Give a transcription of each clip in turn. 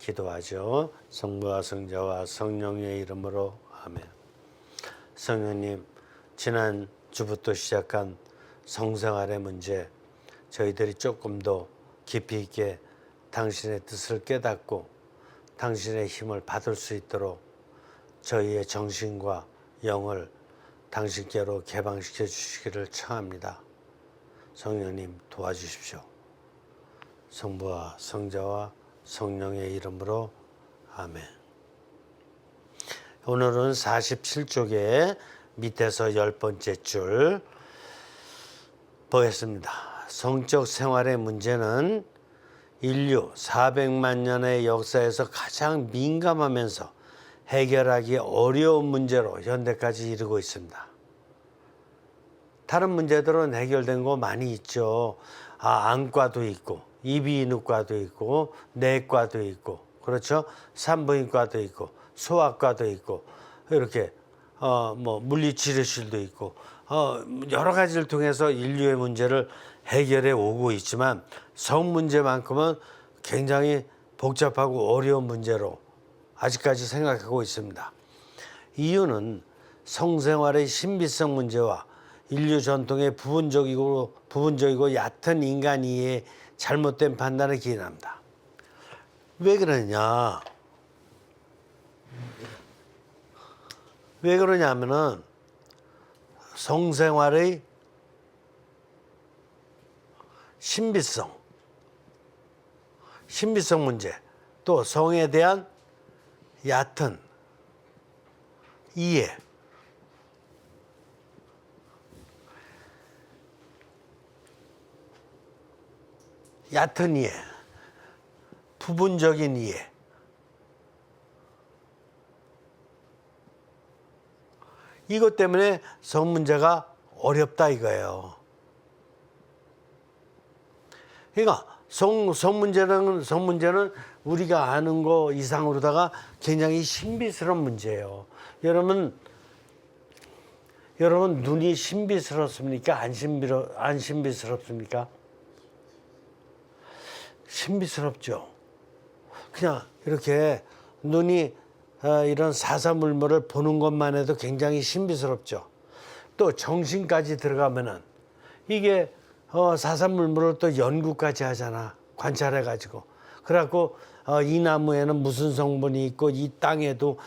기도하죠. 성부와 성자와 성령의 이름으로 아멘. 성령님, 지난 주부터 시작한 성생활의 문제, 저희들이 조금 더 깊이 있게 당신의 뜻을 깨닫고 당신의 힘을 받을 수 있도록 저희의 정신과 영을 당신께로 개방시켜 주시기를 청합니다. 성령님 도와주십시오. 성부와 성자와 성령의 이름으로 아멘. 오늘은 47쪽에 밑에서 10번째 줄 보겠습니다. 성적 생활의 문제는 인류 400만 년의 역사에서 가장 민감하면서 해결하기 어려운 문제로 현대까지 이르고 있습니다. 다른 문제들은 해결된 거 많이 있죠. 안과도 있고 이비인후과도 있고 내과도 있고 그렇죠. 산부인과도 있고 소아과도 있고 이렇게 물리치료실도 있고 여러 가지를 통해서 인류의 문제를 해결해 오고 있지만 성 문제만큼은 굉장히 복잡하고 어려운 문제로 아직까지 생각하고 있습니다. 이유는 성생활의 신비성 문제와 인류 전통의 부분적이고 얕은 인간 이해의 잘못된 판단을 기인합니다. 왜 그러냐? 왜 그러냐면은 성생활의 신비성 문제, 또 성에 대한 얕은 이해, 부분적인 이해, 이것 때문에 성 문제가 어렵다 이거예요. 그러니까 성 문제는 우리가 아는 거 이상으로다가 굉장히 신비스러운 문제예요. 여러분 눈이 신비스럽습니까? 안 신비스럽습니까? 신비스럽죠. 그냥 이렇게 눈이 이런 사사물물을 보는 것만 해도 굉장히 신비스럽죠. 또 정신까지 들어가면은 이게 사사물물을 또 연구까지 하잖아. 관찰해가지고. 그래갖고 이 나무에는 무슨 성분이 있고 이 땅에도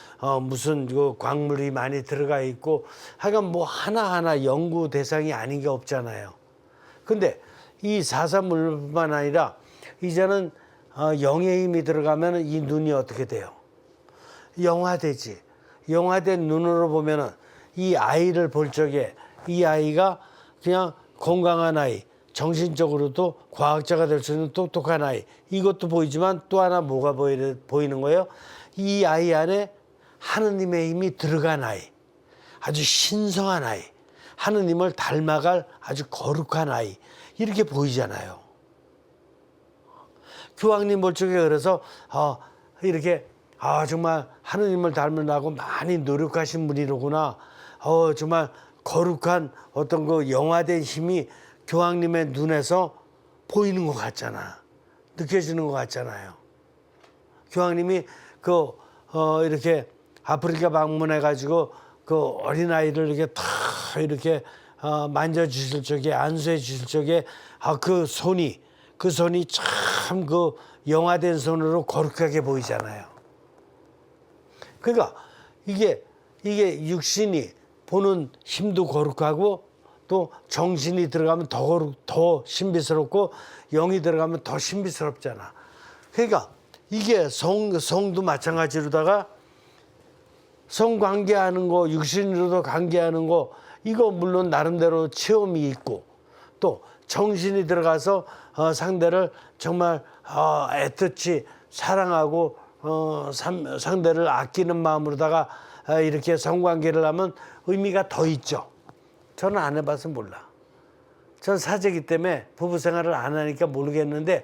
무슨 그 광물이 많이 들어가 있고 하여간 뭐 하나하나 연구 대상이 아닌 게 없잖아요. 근데 이 사사물뿐만 아니라 이제는 영의 힘이 들어가면 이 눈이 어떻게 돼요? 영화되지. 영화된 눈으로 보면은 이 아이를 볼 적에 이 아이가 그냥 건강한 아이, 정신적으로도 과학자가 될 수 있는 똑똑한 아이, 이것도 보이지만 또 하나 뭐가 보이는 거예요? 이 아이 안에 하느님의 힘이 들어간 아이, 아주 신성한 아이, 하느님을 닮아갈 아주 거룩한 아이, 이렇게 보이잖아요. 교황님 볼 적에 그래서 이렇게 정말 하느님을 닮으려고 많이 노력하신 분이로구나. 정말 거룩한 어떤 그 영화된 힘이 교황님의 눈에서 보이는 것 같잖아. 느껴지는 것 같잖아요. 교황님이 이렇게 아프리카 방문해가지고 그 어린아이를 이렇게 탁 이렇게 만져주실 적에, 안수해 주실 적에 그 손이 참 그 영화된 손으로 거룩하게 보이잖아요. 그러니까 이게 육신이 보는 힘도 거룩하고 또 정신이 들어가면 더 신비스럽고 영이 들어가면 더 신비스럽잖아. 그러니까 이게 성도 마찬가지로다가 성 관계하는 거, 육신으로도 관계하는 거, 이거 물론 나름대로 체험이 있고 또 정신이 들어가서 상대를 정말 애틋이 사랑하고 상대를 아끼는 마음으로다가 이렇게 성관계를 하면 의미가 더 있죠. 저는 안 해봐서 몰라. 전 사제기 때문에 부부 생활을 안 하니까 모르겠는데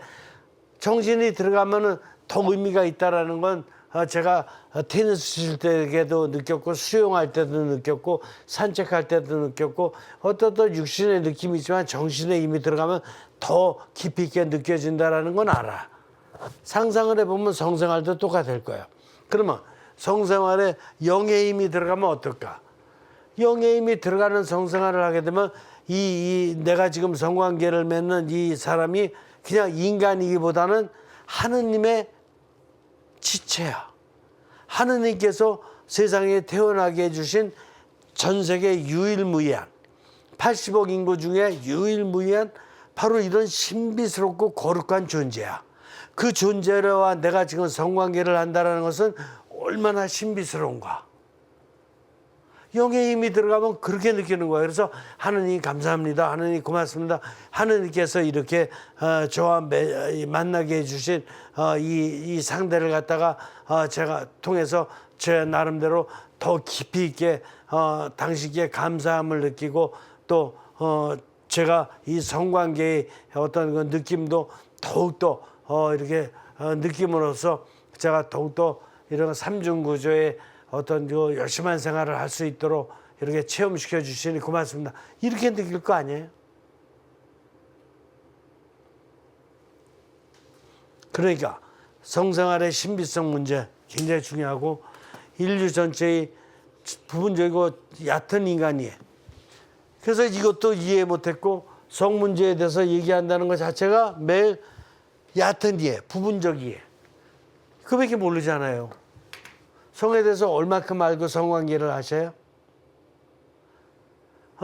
정신이 들어가면은 더 의미가 있다라는 건 제가 테니스 칠 때도 느꼈고 수영할 때도 느꼈고 산책할 때도 느꼈고 어떤 육신의 느낌이 있지만 정신의 힘이 들어가면 더 깊이 있게 느껴진다라는 건 알아. 상상을 해보면 성생활도 똑같을 거예요. 그러면 성생활에 영의 힘이 들어가면 어떨까? 영의 힘이 들어가는 성생활을 하게 되면 내가 지금 성관계를 맺는 이 사람이 그냥 인간이기보다는 하느님의 지체야. 하느님께서 세상에 태어나게 해주신 전 세계 유일무이한 80억 인구 중에 유일무이한 바로 이런 신비스럽고 거룩한 존재야. 그 존재와 내가 지금 성관계를 한다는 것은 얼마나 신비스러운가. 영의 힘이 들어가면 그렇게 느끼는 거예요. 그래서 하느님 감사합니다. 하느님 고맙습니다. 하느님께서 이렇게 저와 만나게 해주신 이 상대를 갖다가 제가 통해서 제 나름대로 더 깊이 있게 당신께 감사함을 느끼고 또 제가 이 성관계의 어떤 그 느낌도 더욱더 이렇게 느낌으로써 제가 더욱더 이런 삼중구조의 어떤 그 열심한 생활을 할 수 있도록 이렇게 체험시켜 주시니 고맙습니다. 이렇게 느낄 거 아니에요? 그러니까 성생활의 신비성 문제 굉장히 중요하고 인류 전체의 부분적이고 얕은 인간이에요. 그래서 이것도 이해 못했고 성 문제에 대해서 얘기한다는 것 자체가 매일 얕은 이해, 부분적 이해. 그밖에 모르잖아요. 성에 대해서 얼마큼 알고 성관계를 하셔요?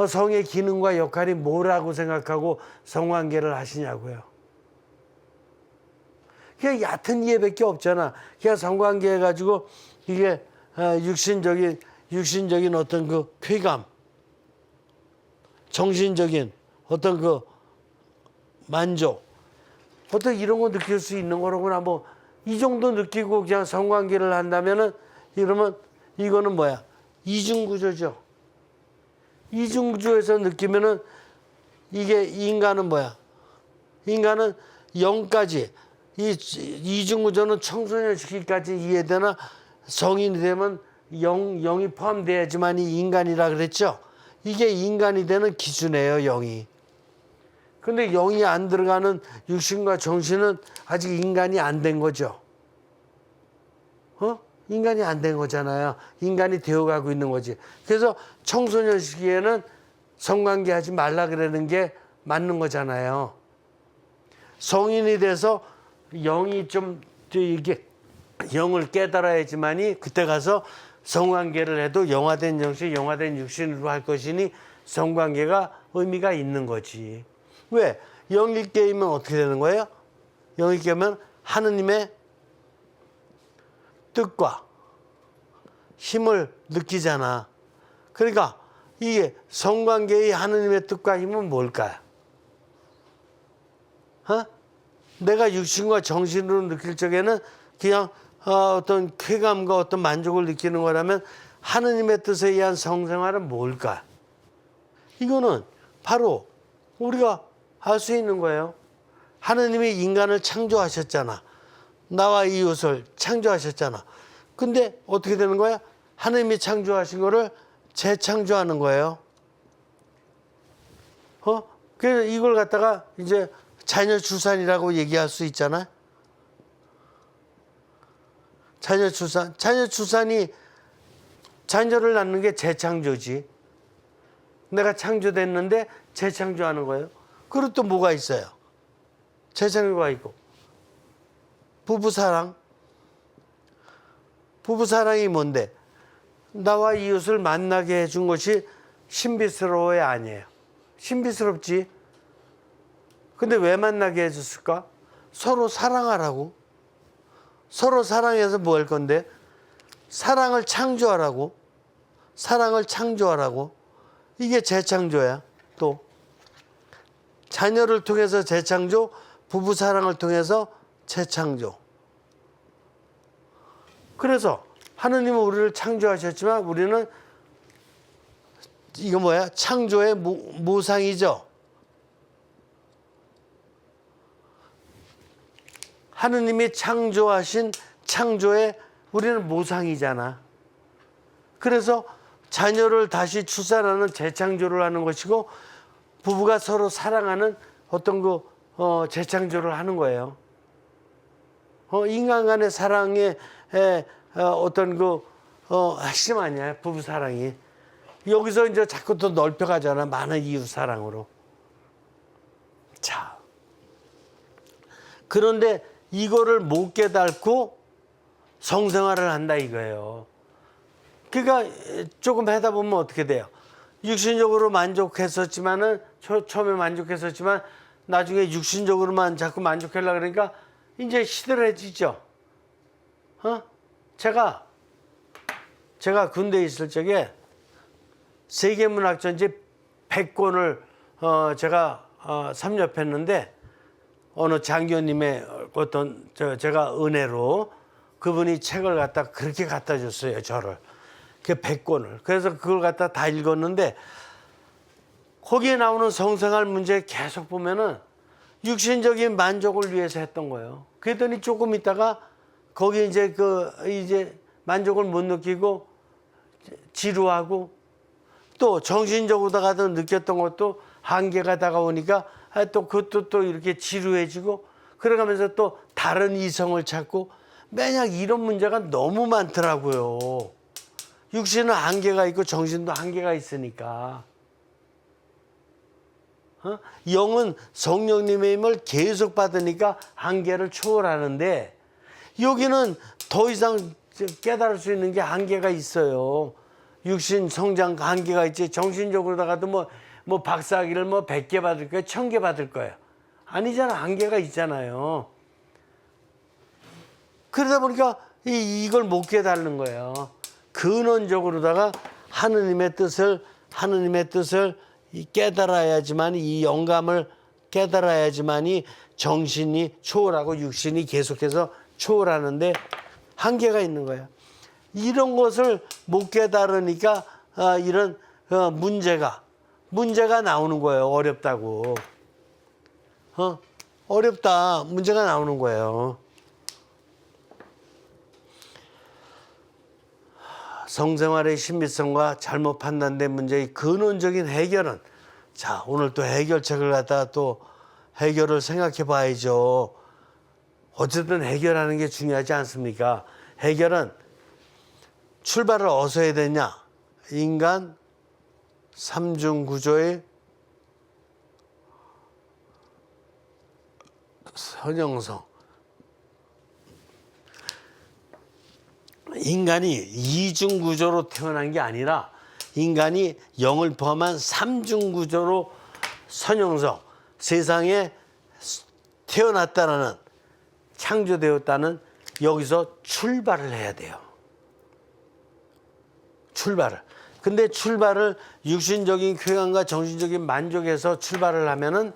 성의 기능과 역할이 뭐라고 생각하고 성관계를 하시냐고요. 그냥 얕은 이해밖에 없잖아. 그냥 성관계 해가지고 이게 육신적인 어떤 그 쾌감, 정신적인 어떤 그 만족, 어떤 이런 거 느낄 수 있는 거로구나. 뭐 이 정도 느끼고 그냥 성관계를 한다면은 이러면 이거는 뭐야? 이중구조죠. 이중구조에서 느끼면은 이게 인간은 뭐야? 인간은 0까지 이 이중구조는 청소년 시기까지 이해되나 성인이 되면 0이 포함돼야지만이 인간이라 그랬죠. 이게 인간이 되는 기준이에요, 0이. 근데 0이 안 들어가는 육신과 정신은 아직 인간이 안 된 거죠. 인간이 안 된 거잖아요. 인간이 되어가고 있는 거지. 그래서 청소년 시기에는 성관계 하지 말라 그러는 게 맞는 거잖아요. 성인이 돼서 0이 좀 이게 0을 깨달아야지만이 그때 가서 성관계를 해도 영화된 정신, 영화된 육신으로 할 것이니 성관계가 의미가 있는 거지. 왜? 0이 깨면 어떻게 되는 거예요? 0이 깨면 하느님의 뜻과 힘을 느끼잖아. 그러니까 이게 성관계의 하느님의 뜻과 힘은 뭘까요? 내가 육신과 정신으로 느낄 적에는 그냥 어떤 쾌감과 어떤 만족을 느끼는 거라면 하느님의 뜻에 의한 성생활은 뭘까? 이거는 바로 우리가 알 수 있는 거예요. 하느님이 인간을 창조하셨잖아. 나와 이웃을 창조하셨잖아. 근데 어떻게 되는 거야? 하느님이 창조하신 거를 재창조하는 거예요. 그래서 이걸 갖다가 이제 자녀 출산이라고 얘기할 수 있잖아. 자녀 출산이 자녀를 낳는 게 재창조지. 내가 창조됐는데 재창조하는 거예요. 그리고 또 뭐가 있어요? 재창조가 있고 부부사랑. 부부사랑이 뭔데? 나와 이웃을 만나게 해준 것이 신비스러워야 아니에요. 신비스럽지. 근데 왜 만나게 해줬을까? 서로 사랑하라고. 서로 사랑해서 뭐 할 건데? 사랑을 창조하라고. 사랑을 창조하라고. 이게 재창조야. 또 자녀를 통해서 재창조, 부부 사랑을 통해서 재창조. 그래서 하느님은 우리를 창조하셨지만 우리는 이거 뭐야? 창조의 모상이죠. 하느님이 창조하신 창조의 우리는 모상이잖아. 그래서 자녀를 다시 출산하는 재창조를 하는 것이고 부부가 서로 사랑하는 어떤 그 재창조를 하는 거예요. 인간 간의 사랑의 어떤 핵심 아니야, 부부 사랑이. 여기서 이제 자꾸 더 넓혀가잖아, 많은 이웃 사랑으로. 자, 그런데 이거를 못 깨닫고 성생활을 한다 이거예요. 그러니까 조금 하다 보면 어떻게 돼요? 육신적으로 만족했었지만은 처음에 만족했었지만 나중에 육신적으로만 자꾸 만족하려고 그러니까 이제 시들해지죠. 제가 군대에 있을 적에 세계문학전집 100권을 제가 섭렵했는데 어느 장교님의 어떤 제가 은혜로 그분이 책을 갖다 그렇게 갖다 줬어요, 저를. 그 100권을. 그래서 그걸 갖다 다 읽었는데 거기에 나오는 성생활 문제 계속 보면은 육신적인 만족을 위해서 했던 거예요. 그랬더니 조금 있다가 거기에 이제 이제 만족을 못 느끼고 지루하고 또 정신적으로다가도 느꼈던 것도 한계가 다가오니까 또 그것도 또 이렇게 지루해지고 그러가면서 또 다른 이성을 찾고 매년 이런 문제가 너무 많더라고요. 육신은 한계가 있고 정신도 한계가 있으니까. 영은 성령님의 힘을 계속 받으니까 한계를 초월하는데 여기는 더 이상 깨달을 수 있는 게 한계가 있어요. 육신 성장 한계가 있지. 정신적으로다가도 뭐 박사학위를 100개 받을 거예요, 1000개 받을 거예요. 아니잖아. 한계가 있잖아요. 그러다 보니까 이걸 못 깨달는 거예요. 근원적으로다가 하느님의 뜻을 깨달아야지만, 이 영감을 깨달아야지만이 정신이 초월하고 육신이 계속해서 초월하는데 한계가 있는 거예요. 이런 것을 못 깨달으니까 이런 문제가 나오는 거예요. 어렵다고. 어렵다. 문제가 나오는 거예요. 성생활의 신비성과 잘못 판단된 문제의 근원적인 해결은, 자, 오늘 또 해결책을 갖다가 또 해결을 생각해 봐야죠. 어쨌든 해결하는 게 중요하지 않습니까? 해결은 출발을 어디서 해야 되냐? 인간 삼중 구조의 선형성. 인간이 이중 구조로 태어난 게 아니라 인간이 영을 포함한 삼중 구조로 선형성, 세상에 태어났다는, 창조되었다는, 여기서 출발을 해야 돼요. 출발을. 근데 출발을 육신적인 쾌감과 정신적인 만족에서 출발을 하면은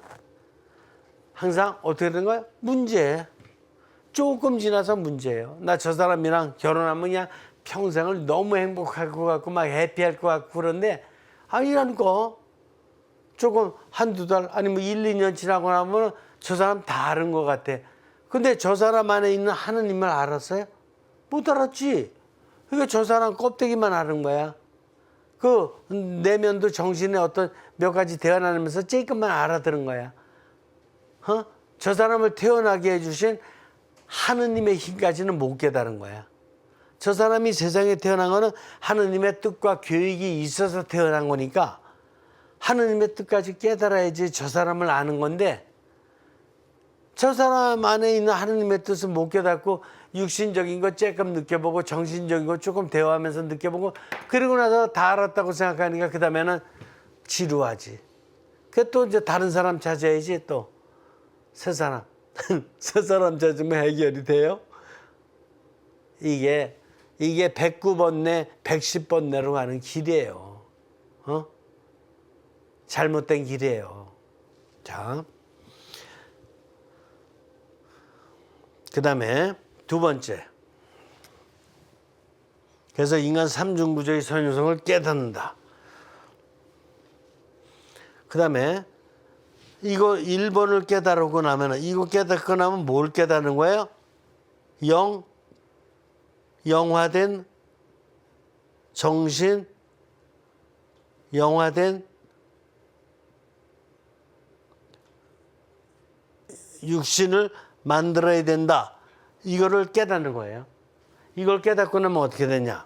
항상 어떻게 되는 거예요? 문제. 조금 지나서 문제예요. 나 저 사람이랑 결혼하면 그냥 평생을 너무 행복할 것 같고 막 해피할 것 같고 그런데 아니라니까. 조금 한두 달 아니면 1, 2년 지나고 나면 저 사람 다른 것 같아. 근데 저 사람 안에 있는 하느님을 알았어요? 못 알았지. 그러니까 저 사람 껍데기만 아는 거야. 그 내면도 정신의 어떤 몇 가지 대화 나누면서 조금만 알아들은 거야. 저 사람을 태어나게 해주신 하느님의 힘까지는 못 깨달은 거야. 저 사람이 세상에 태어난 거는 하느님의 뜻과 계획이 있어서 태어난 거니까 하느님의 뜻까지 깨달아야지 저 사람을 아는 건데, 저 사람 안에 있는 하느님의 뜻은 못 깨닫고 육신적인 거 조금 느껴보고 정신적인 거 조금 대화하면서 느껴보고 그러고 나서 다 알았다고 생각하니까 그 다음에는 지루하지. 그 또 이제 다른 사람 찾아야지. 또 새 사람 새 사람 찾으면 해결이 돼요? 이게 109번 내 110번 내로 가는 길이에요. 잘못된 길이에요. 자, 그 다음에 두 번째. 그래서 인간 삼중구조의 선유성을 깨닫는다. 그 다음에 이거 1번을 깨달고 나면, 이거 깨닫고 나면 뭘 깨닫는 거예요? 영화된 정신, 영화된 육신을 만들어야 된다. 이거를 깨닫는 거예요. 이걸 깨닫고 나면 어떻게 되냐.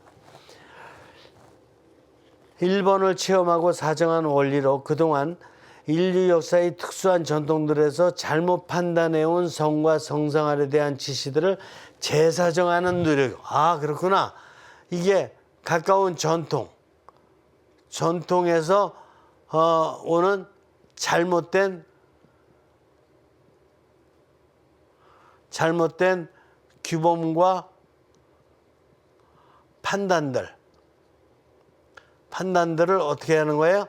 1번을 체험하고 사정한 원리로 그동안 인류 역사의 특수한 전통들에서 잘못 판단해온 성과 성상활에 대한 지시들을 재사정하는 노력. 아, 그렇구나. 이게 가까운 전통에서 오는 잘못된 규범과 판단들을 어떻게 하는 거예요?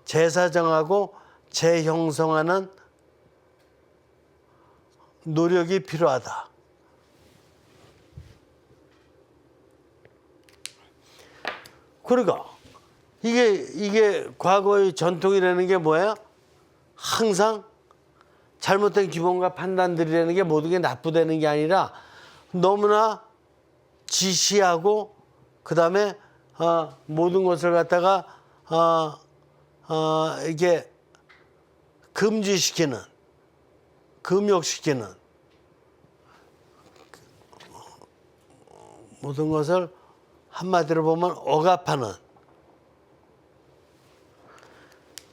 재사정하고 재형성하는 노력이 필요하다. 그러니까 이게 과거의 전통이라는 게 뭐예요? 항상 잘못된 기본과 판단들이라는 게 모든 게 나쁘다는 게 아니라 너무나 지시하고 그다음에 모든 것을 갖다가 이게 금욕시키는 모든 것을 한마디로 보면 억압하는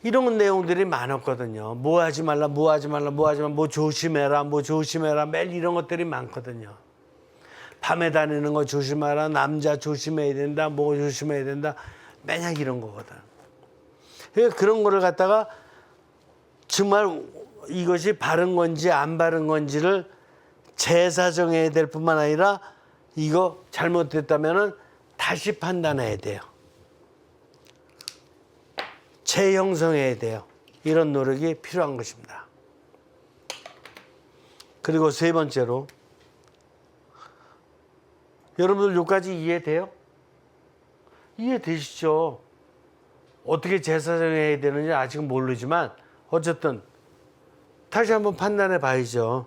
이런 내용들이 많았거든요. 뭐 하지 말라, 뭐 조심해라, 매일 이런 것들이 많거든요. 밤에 다니는 거 조심하라, 남자 조심해야 된다, 뭐 조심해야 된다, 맨날 이런 거거든. 그러니까 그런 거를 갖다가 정말 이것이 바른 건지 안 바른 건지를 재사정해야 될 뿐만 아니라 이거 잘못됐다면은 다시 판단해야 돼요. 재형성해야 돼요. 이런 노력이 필요한 것입니다. 그리고 세 번째로 여러분들 여기까지 이해돼요? 이해되시죠? 어떻게 재사정해야 되는지 아직은 모르지만 어쨌든 다시 한번 판단해 봐야죠.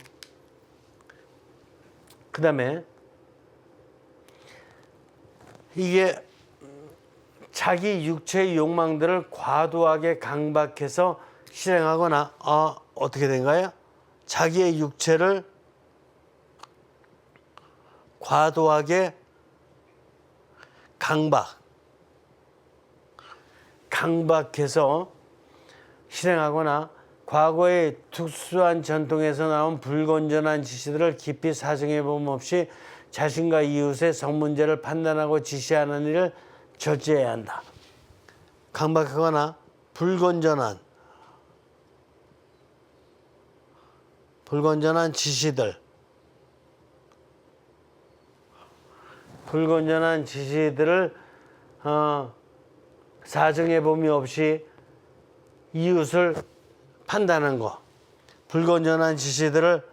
그 다음에 이게 자기 육체의 욕망들을 과도하게 강박해서 실행하거나 어떻게 된가요? 자기의 육체를 과도하게 강박해서 실행하거나 과거의 특수한 전통에서 나온 불건전한 지시들을 깊이 사정해 봄 없이 자신과 이웃의 성문제를 판단하고 지시하는 일을 절제해야 한다. 강박하거나 불건전한 지시들을 사정해 봄이 없이 이웃을 판단한 거. 불건전한 지시들을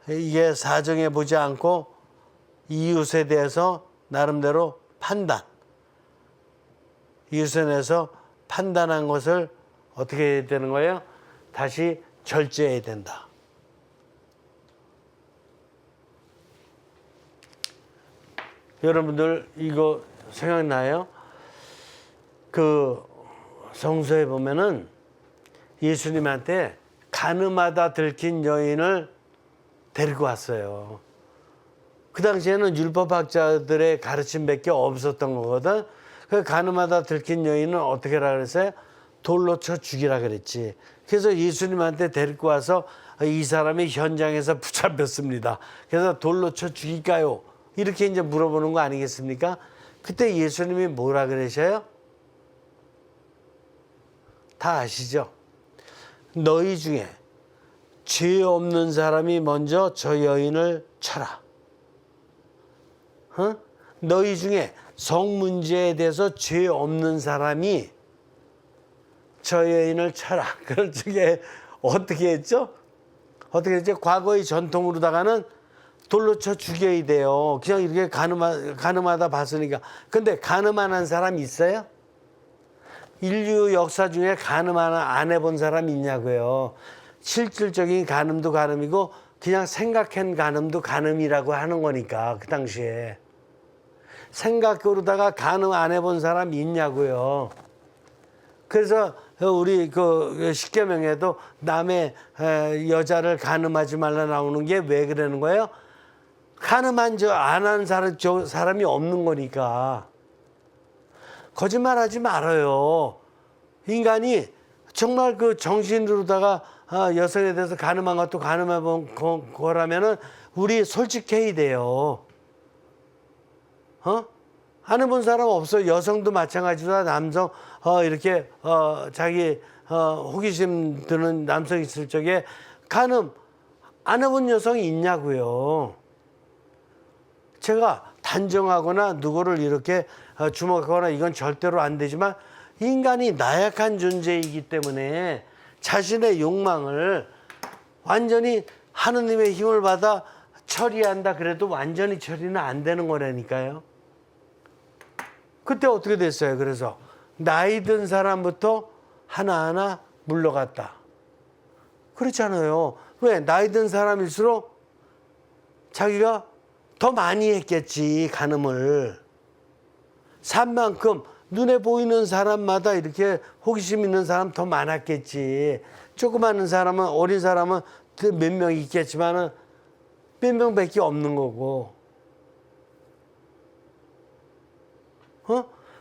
이게 사정해 보지 않고 이웃에 대해서 나름대로 이웃에 대해서 판단한 것을 어떻게 해야 되는 거예요? 다시 절제해야 된다. 여러분들 이거 생각나요? 그 성서에 보면은 예수님한테 가늠하다 들킨 여인을 데리고 왔어요. 그 당시에는 율법학자들의 가르침밖에 없었던 거거든. 그 가늠하다 들킨 여인은 어떻게 하라 그랬어요? 돌로 쳐 죽이라 그랬지. 그래서 예수님한테 데리고 와서 이 사람이 현장에서 붙잡혔습니다. 그래서 돌로 쳐 죽일까요? 이렇게 이제 물어보는 거 아니겠습니까? 그때 예수님이 뭐라 그러셔요? 다 아시죠? 너희 중에 죄 없는 사람이 먼저 저 여인을 쳐라. 너희 중에 성 문제에 대해서 죄 없는 사람이 저 여인을 쳐라. 그럴 적에 어떻게 했죠? 과거의 전통으로다가는 돌로 쳐 죽여야 돼요. 그냥 이렇게 가늠하다 봤으니까. 근데 가늠하는 사람 있어요? 인류 역사 중에 가늠 하나 안 해본 사람 있냐고요. 실질적인 가늠도 가늠이고 그냥 생각한 가늠도 가늠이라고 하는 거니까 그 당시에. 생각으로다가 가늠 안 해본 사람 있냐고요. 그래서 우리 그 십계명에도 남의 여자를 간음하지 말라 나오는 게 왜 그러는 거예요? 간음한 안 한 사람이 없는 거니까. 거짓말하지 말아요. 인간이 정말 그 정신으로다가 여성에 대해서 가늠한 것도 가늠해 본 거라면은 우리 솔직해야 돼요. 안 해본 사람 없어요. 여성도 마찬가지로 남성 이렇게 자기 호기심 드는 남성 있을 적에 가늠 안 해본 여성이 있냐고요. 제가 단정하거나 누구를 이렇게 주목하거나 이건 절대로 안 되지만 인간이 나약한 존재이기 때문에 자신의 욕망을 완전히 하느님의 힘을 받아 처리한다 그래도 완전히 처리는 안 되는 거라니까요. 그때 어떻게 됐어요? 그래서 나이 든 사람부터 하나하나 물러갔다. 그렇잖아요. 왜? 나이 든 사람일수록 자기가 더 많이 했겠지, 간음을. 산 만큼 눈에 보이는 사람마다 이렇게 호기심 있는 사람 더 많았겠지. 조그마한 사람은, 어린 사람은 몇 명 있겠지만은 몇 명밖에 없는 거고.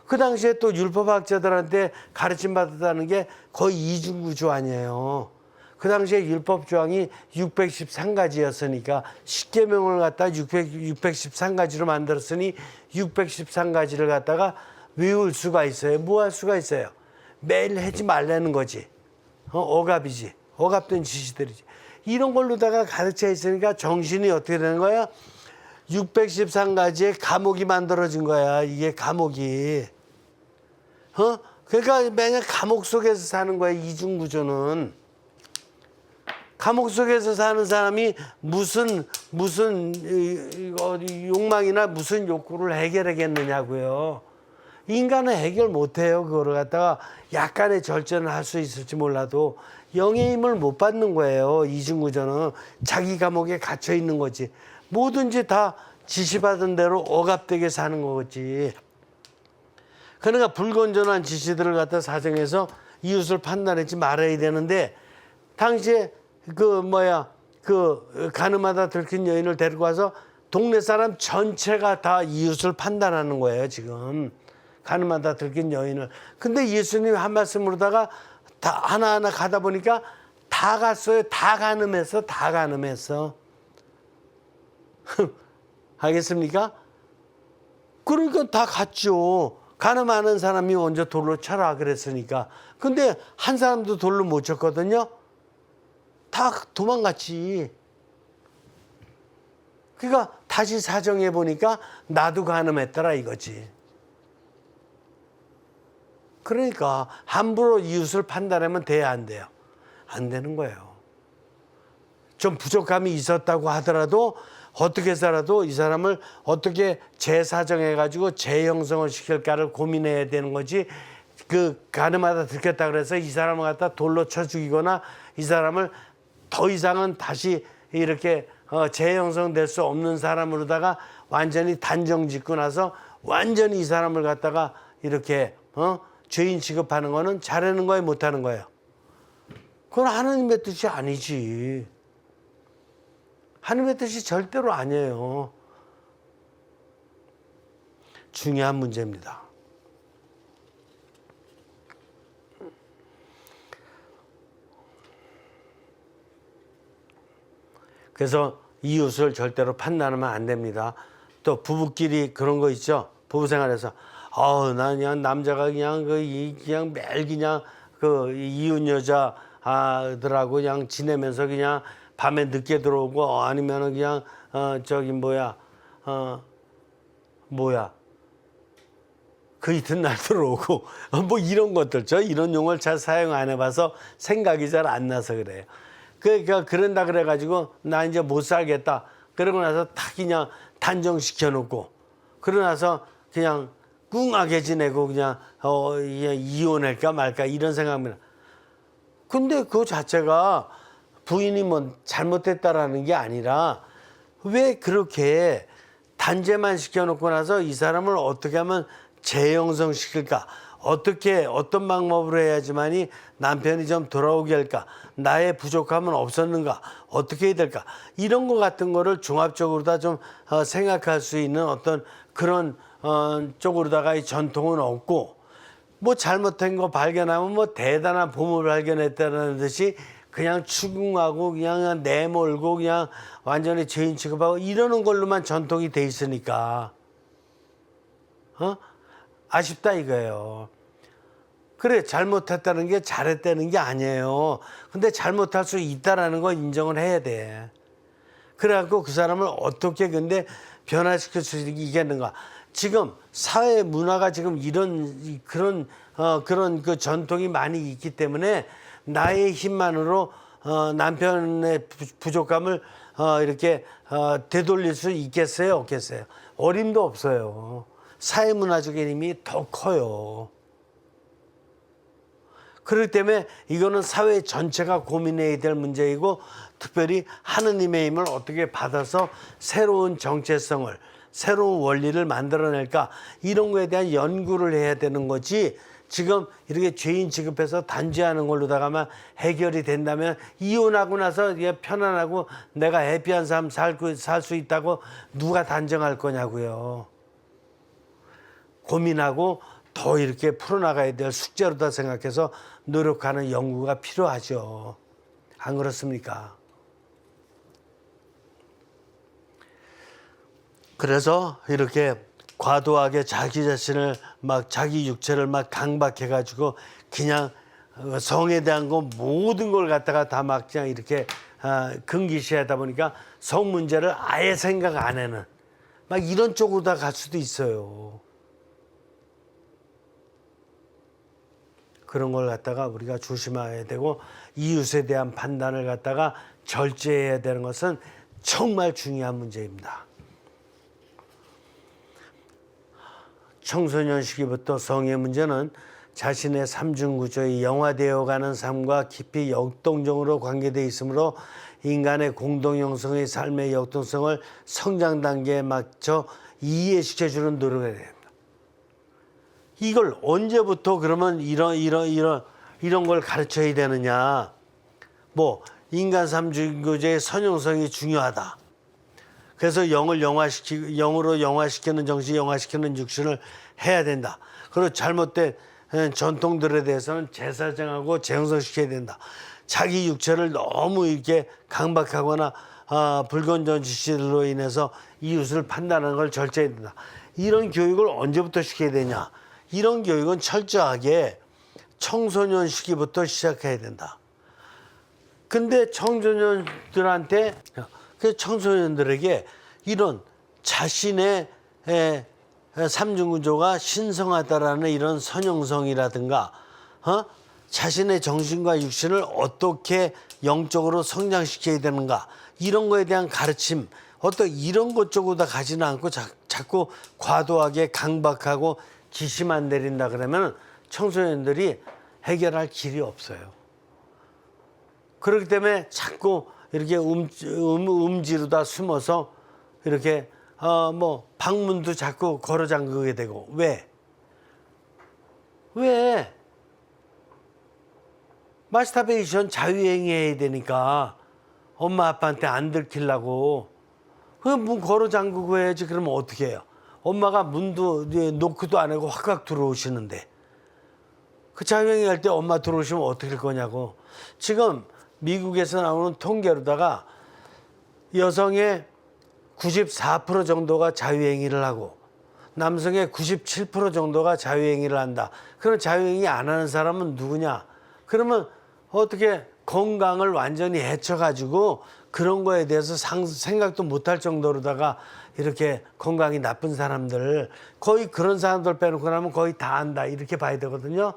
그 당시에 또 율법학자들한테 가르침 받았다는 게 거의 이중구조 아니에요. 그 당시에 율법 조항이 613가지였으니까 십계명을 갖다 613가지로 만들었으니 613가지를 갖다가 외울 수가 있어요. 뭐 할 수가 있어요? 매일 하지 말라는 거지. 억압이지. 억압된 지시들이지. 이런 걸로다가 가르쳐 있으니까 정신이 어떻게 되는 거야? 613가지의 감옥이 만들어진 거야. 이게 감옥이. 그러니까 매년 감옥 속에서 사는 거야. 이중구조는. 감옥 속에서 사는 사람이 무슨 욕망이나 무슨 욕구를 해결하겠느냐고요. 인간은 해결 못해요. 그거를 갖다가 약간의 절제는 할 수 있을지 몰라도 영의 힘을 못 받는 거예요. 이중구조는 자기 감옥에 갇혀 있는 거지. 뭐든지 다 지시받은 대로 억압되게 사는 거지. 그러니까 불건전한 지시들을 갖다 사정해서 이웃을 판단하지 말아야 되는데 당시에 간음하다 들킨 여인을 데리고 와서 동네 사람 전체가 다 이웃을 판단하는 거예요, 지금. 간음하다 들킨 여인을. 근데 예수님이 한 말씀으로다가 다 하나하나 가다 보니까 다 갔어요. 다 간음했어. 다 간음했어. 알겠습니까? 그러니까 다 갔죠. 간음하는 사람이 먼저 돌로 쳐라 그랬으니까. 근데 한 사람도 돌로 못 쳤거든요. 다 도망갔지. 그러니까 다시 사정해 보니까 나도 간음했더라 이거지. 그러니까 함부로 이웃을 판단하면 돼야 안 돼요? 안 되는 거예요. 좀 부족함이 있었다고 하더라도 어떻게 해서라도 이 사람을 어떻게 재사정해 가지고 재형성을 시킬까를 고민해야 되는 거지. 그 간음하다 들켰다 그래서 이 사람을 갖다 돌로 쳐 죽이거나 이 사람을 더 이상은 다시 이렇게 재형성될 수 없는 사람으로다가 완전히 단정 짓고 나서 완전히 이 사람을 갖다가 이렇게 죄인 취급하는 거는 잘하는 거예요, 못하는 거예요? 그건 하나님의 뜻이 아니지. 하나님의 뜻이 절대로 아니에요. 중요한 문제입니다. 그래서 이웃을 절대로 판단하면 안 됩니다. 또 부부끼리 그런 거 있죠. 부부 생활에서 난 그냥 남자가 그냥 그냥 매일 그냥 그 이웃 여자들하고 그냥 지내면서 그냥 밤에 늦게 들어오고 아니면은 그냥 그 이튿날 들어오고 뭐 이런 것들. 저 이런 용어를 잘 사용 안 해봐서 생각이 잘 안 나서 그래요. 그러니까 그런다 그래가지고 나 이제 못 살겠다. 그러고 나서 딱 그냥 단정시켜 놓고 그러고 나서 그냥 꿍하게 지내고 그냥 이혼할까 말까 이런 생각입니다. 근데 그 자체가 부인이 뭐 잘못했다라는 게 아니라 왜 그렇게 단죄만 시켜놓고 나서 이 사람을 어떻게 하면 재형성시킬까? 어떻게 어떤 방법으로 해야지만이 남편이 좀 돌아오게 할까? 나의 부족함은 없었는가? 어떻게 해야 될까? 이런 거 같은 거를 종합적으로 다 좀 생각할 수 있는 어떤 그런 쪽으로다가 이 전통은 없고, 뭐 잘못된 거 발견하면 뭐 대단한 보물을 발견했다는 듯이 그냥 추궁하고 그냥 내몰고 그냥 완전히 죄인 취급하고 이러는 걸로만 전통이 돼 있으니까 아쉽다 이거예요. 그래, 잘못했다는 게 잘했다는 게 아니에요. 근데 잘못할 수 있다라는 거 인정을 해야 돼. 그래갖고 그 사람을 어떻게 근데 변화시킬 수 있겠는가. 지금 사회 문화가 지금 이런 그런 그 전통이 많이 있기 때문에 나의 힘만으로 남편의 부족함을 이렇게 되돌릴 수 있겠어요, 없겠어요? 어림도 없어요. 사회 문화적인 힘이 더 커요. 그렇기 때문에 이거는 사회 전체가 고민해야 될 문제이고, 특별히 하느님의 힘을 어떻게 받아서 새로운 정체성을, 새로운 원리를 만들어낼까, 이런 거에 대한 연구를 해야 되는 거지. 지금 이렇게 죄인 취급해서 단죄하는 걸로다가만 해결이 된다면, 이혼하고 나서 편안하고 내가 해피한 삶 살 수 있다고 누가 단정할 거냐고요. 고민하고 더 이렇게 풀어나가야 될 숙제로다 생각해서 노력하는 연구가 필요하죠. 안 그렇습니까? 그래서 이렇게 과도하게 자기 자신을 막 자기 육체를 막 강박해가지고 그냥 성에 대한 거 모든 걸 갖다가 다 막 그냥 이렇게 금기시하다 보니까 성 문제를 아예 생각 안 해는 막 이런 쪽으로 다 갈 수도 있어요. 그런 걸 갖다가 우리가 조심해야 되고, 이웃에 대한 판단을 갖다가 절제해야 되는 것은 정말 중요한 문제입니다. 청소년 시기부터 성의 문제는 자신의 삼중구조의 영화되어가는 삶과 깊이 역동적으로 관계되어 있으므로 인간의 공동형성의 삶의 역동성을 성장 단계에 맞춰 이해시켜주는 노력을 해야 됩니다. 이걸 언제부터 그러면 이런 걸 가르쳐야 되느냐? 뭐 인간 삼중구조의 선형성이 중요하다. 그래서 영을 영으로 영화시키는 정신, 영화시키는 육신을 해야 된다. 그리고 잘못된 전통들에 대해서는 재사정하고 재형성시켜야 된다. 자기 육체를 너무 이렇게 강박하거나 불건전 지시로 인해서 이웃을 판단하는 걸 절제해야 된다. 이런 교육을 언제부터 시켜야 되냐? 이런 교육은 철저하게 청소년 시기부터 시작해야 된다. 근데 청소년들한테, 그 청소년들에게 이런 자신의 삼중구조가 신성하다라는 이런 선형성이라든가, 자신의 정신과 육신을 어떻게 영적으로 성장시켜야 되는가, 이런 거에 대한 가르침, 어떤 이런 것 쪽으로 다 가지는 않고 자꾸 과도하게 강박하고 지시만 내린다 그러면 청소년들이 해결할 길이 없어요. 그렇기 때문에 자꾸 이렇게 음지로다 숨어서 이렇게 뭐 방문도 자꾸 걸어 잠그게 되고. 왜? 마스터베이션 자유행위해야 되니까 엄마 아빠한테 안 들키려고 그 문 걸어 잠그고 해야지. 그러면 어떻게 해요? 엄마가 문도 노크도 안 하고 확 들어오시는데, 그 자유행위 할 때 엄마 들어오시면 어떻게 할 거냐고. 지금 미국에서 나오는 통계로다가 여성의 94% 정도가 자유행위를 하고 남성의 97% 정도가 자유행위를 한다. 그럼 자유행위 안 하는 사람은 누구냐? 그러면 어떻게 건강을 완전히 해쳐가지고 그런 거에 대해서 생각도 못할 정도로다가 이렇게 건강이 나쁜 사람들, 거의 그런 사람들 빼놓고 나면 거의 다 안다, 이렇게 봐야 되거든요.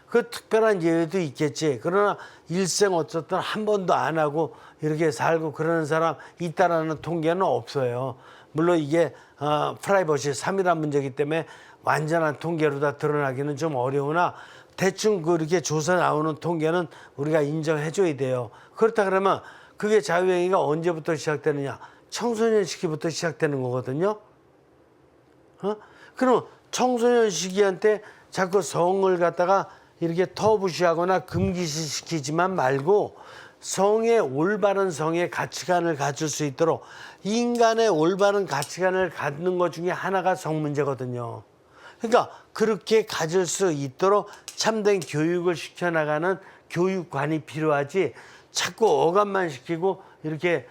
그 특별한 예외도 있겠지. 그러나 일생 어쨌든 한 번도 안 하고 이렇게 살고 그러는 사람 있다라는 통계는 없어요. 물론 이게 프라이버시 3이라는 문제이기 때문에 완전한 통계로 다 드러나기는 좀 어려우나 대충 그렇게 조사 나오는 통계는 우리가 인정해 줘야 돼요. 그렇다 그러면 그게 자유행위가 언제부터 시작되느냐? 청소년 시기부터 시작되는 거거든요. 그럼 청소년 시기한테 자꾸 성을 갖다가 이렇게 터부시하거나 금기시키지만 말고 성의 올바른 성의 가치관을 가질 수 있도록 인간의 올바른 가치관을 갖는 것 중에 하나가 성 문제거든요. 그러니까 그렇게 가질 수 있도록 참된 교육을 시켜나가는 교육관이 필요하지 자꾸 억압만 시키고 이렇게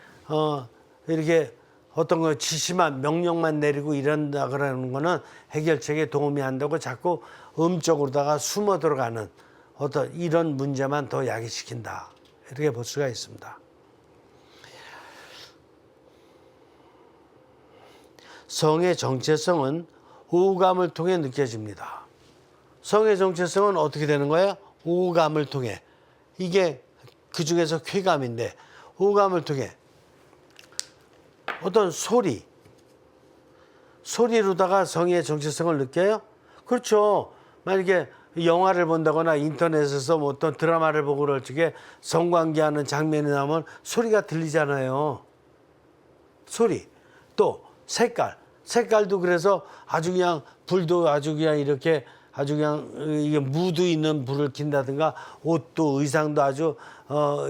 어떤 거 지시만 명령만 내리고 이런다 그러는 거는 해결책에 도움이 안 되고 자꾸 음적으로다가 숨어 들어가는 어떤 이런 문제만 더 야기시킨다. 이렇게 볼 수가 있습니다. 성의 정체성은 오감을 통해 느껴집니다. 성의 정체성은 어떻게 되는 거예요? 오감을 통해. 이게 그 중에서 쾌감인데 오감을 통해 어떤 소리로다가 성의 정체성을 느껴요? 그렇죠. 만약에 영화를 본다거나 인터넷에서 뭐 어떤 드라마를 보고 그럴 적에 성관계하는 장면이 나오면 소리가 들리잖아요. 소리. 또 색깔도 그래서 아주 그냥 불도 아주 그냥 이렇게 아주 그냥 이게 무드 있는 불을 킨다든가 옷도 의상도 아주